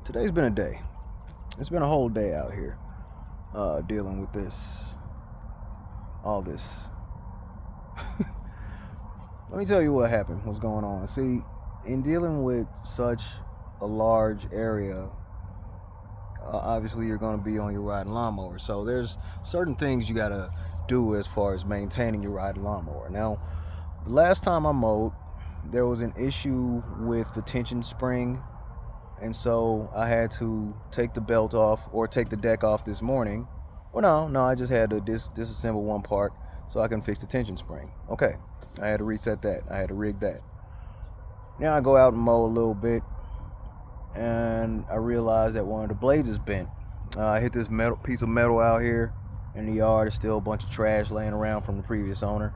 Today's been a day. It's been a whole day out here dealing with all this. Let me tell you what happened, what's going on. See, in dealing with such a large area, obviously you're going to be on your riding lawnmower. So there's certain things you got to do as far as maintaining your riding lawnmower. Now, the last time I mowed, there was an issue with the tension spring, and so I had to take the belt off or take the deck off this morning. Well, no, I just had to disassemble one part so I can fix the tension spring. Okay, I had to reset that. I had to rig that. Now I go out and mow a little bit, and I realized that one of the blades is bent. I hit this piece of metal out here in the yard. There's still a bunch of trash laying around from the previous owner.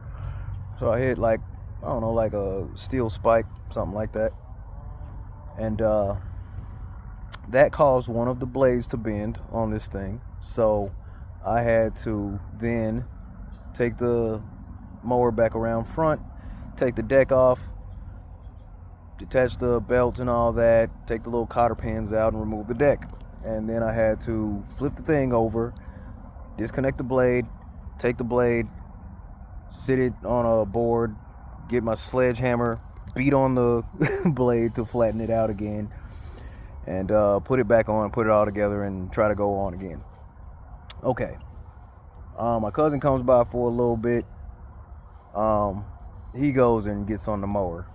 So I hit like a steel spike, something like that, and that caused one of the blades to bend on this thing. So I had to then take the mower back around front, take the deck off, detach the belt and all that, take the little cotter pins out and remove the deck. And then I had to flip the thing over, disconnect the blade, take the blade, sit it on a board, get my sledgehammer, beat on the blade to flatten it out again, and put it back on, put it all together, and try to go on again. Okay. My cousin comes by for a little bit. He goes and gets on the mower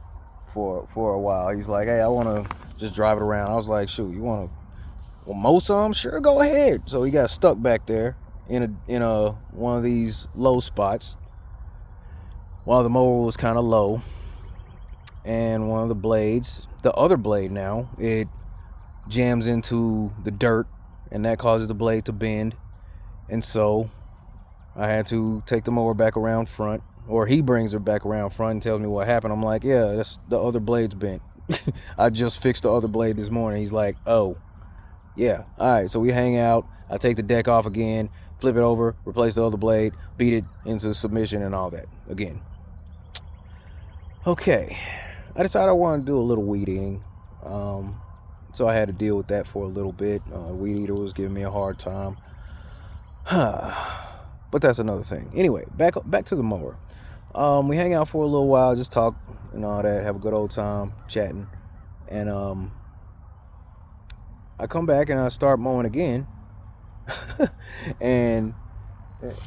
for a while. He's like, "Hey, I want to just drive it around." I was like, "Shoot, you want to mow some? Sure, go ahead." So he got stuck back there in a one of these low spots while the mower was kind of low, and one of the blades, the other blade now, it jams into the dirt, and that causes the blade to bend. And so I had to take the mower back around front, or he brings her back around front and tells me what happened. I'm like, "Yeah, that's the other blade's bent." I just fixed the other blade this morning. He's like, "Oh, yeah, all right." So we hang out. I take the deck off again, flip it over, replace the other blade, beat it into submission and all that again. Okay, I decided I wanted to do a little weed eating. So I had to deal with that for a little bit. Weed eater was giving me a hard time. But that's another thing. Anyway, back to the mower. We hang out for a little while, just talk and all that, have a good old time chatting. And I come back and I start mowing again. And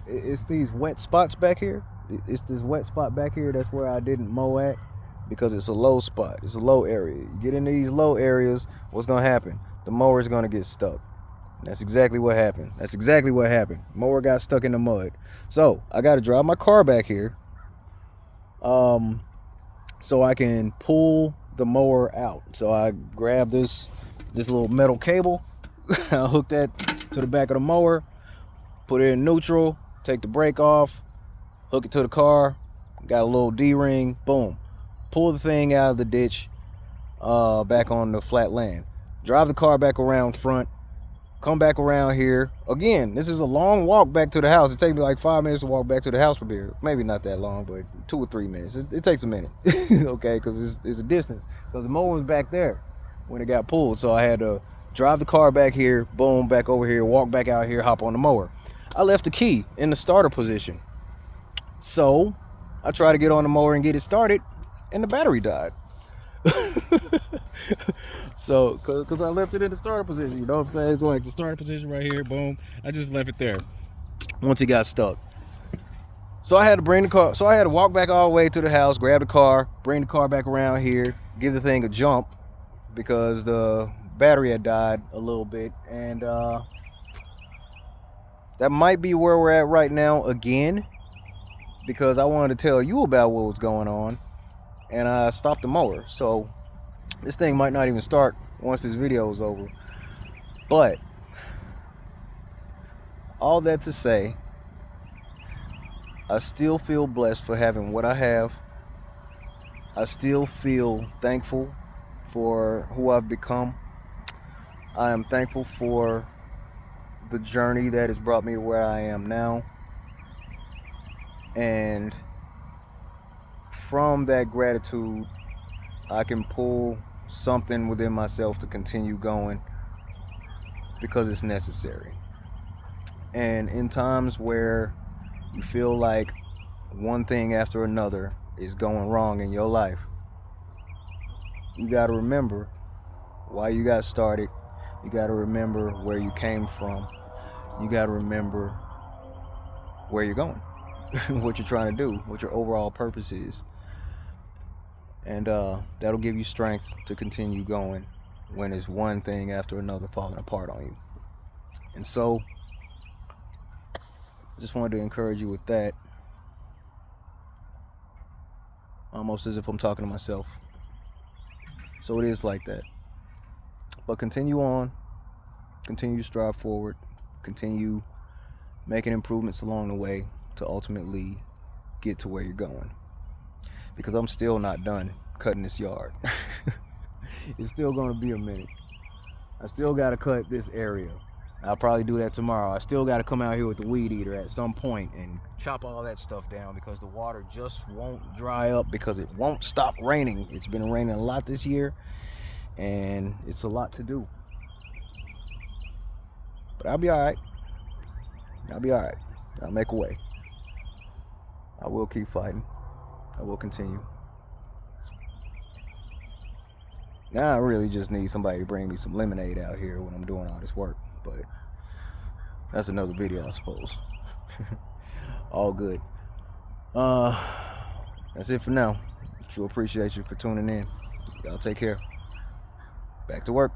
it's these wet spots back here. It's this wet spot back here. That's where I didn't mow at, because it's a low spot. It's a low area. You get into these low areas, what's going to happen? The mower is going to get stuck. That's exactly what happened. Mower got stuck in the mud. So I got to drive my car back here so I can pull the mower out. So I grab this little metal cable. I hook that to the back of the mower, put it in neutral, take the brake off, hook it to the car, got a little D-ring, boom. Pull the thing out of the ditch, back on the flat land. Drive the car back around front, come back around here. Again, this is a long walk back to the house. It takes me like 5 minutes to walk back to the house from here. Maybe not that long, but 2 or 3 minutes. It takes a minute, okay, because it's a distance. Because the mower was back there when it got pulled. So I had to drive the car back here, boom, back over here, walk back out here, hop on the mower. I left the key in the starter position. So I tried to get on the mower and get it started, and the battery died. So, because I left it in the starter position, you know what I'm saying? It's like the starter position right here, boom. I just left it there once it got stuck. So I had to bring the car, so I had to walk back all the way to the house, grab the car, bring the car back around here, give the thing a jump, because the battery had died a little bit. And that might be where we're at right now again, because I wanted to tell you about what was going on, and I stopped the mower. So this thing might not even start once this video is over. But all that to say, I still feel blessed for having what I have. I still feel thankful for who I've become. I am thankful for the journey that has brought me to where I am now. And from that gratitude, I can pull something within myself to continue going because it's necessary. And in times where you feel like one thing after another is going wrong in your life, you got to remember why you got started. You got to remember where you came from. You got to remember where you're going, what you're trying to do, what your overall purpose is. And that'll give you strength to continue going when it's one thing after another falling apart on you. And so, I just wanted to encourage you with that, almost as if I'm talking to myself. So it is like that. But continue on, continue to strive forward, continue making improvements along the way to ultimately get to where you're going. Because I'm still not done cutting this yard. It's still going to be a minute. I still got to cut this area. I'll probably do that tomorrow. I still got to come out here with the weed eater at some point and chop all that stuff down because the water just won't dry up because it won't stop raining. It's been raining a lot this year, and it's a lot to do. But I'll be all right. I'll be all right. I'll make a way. I will keep fighting. I will continue. Now I really just need somebody to bring me some lemonade out here when I'm doing all this work. But that's another video, I suppose. All good. That's it for now. Sure appreciate you for tuning in. Y'all take care. Back to work.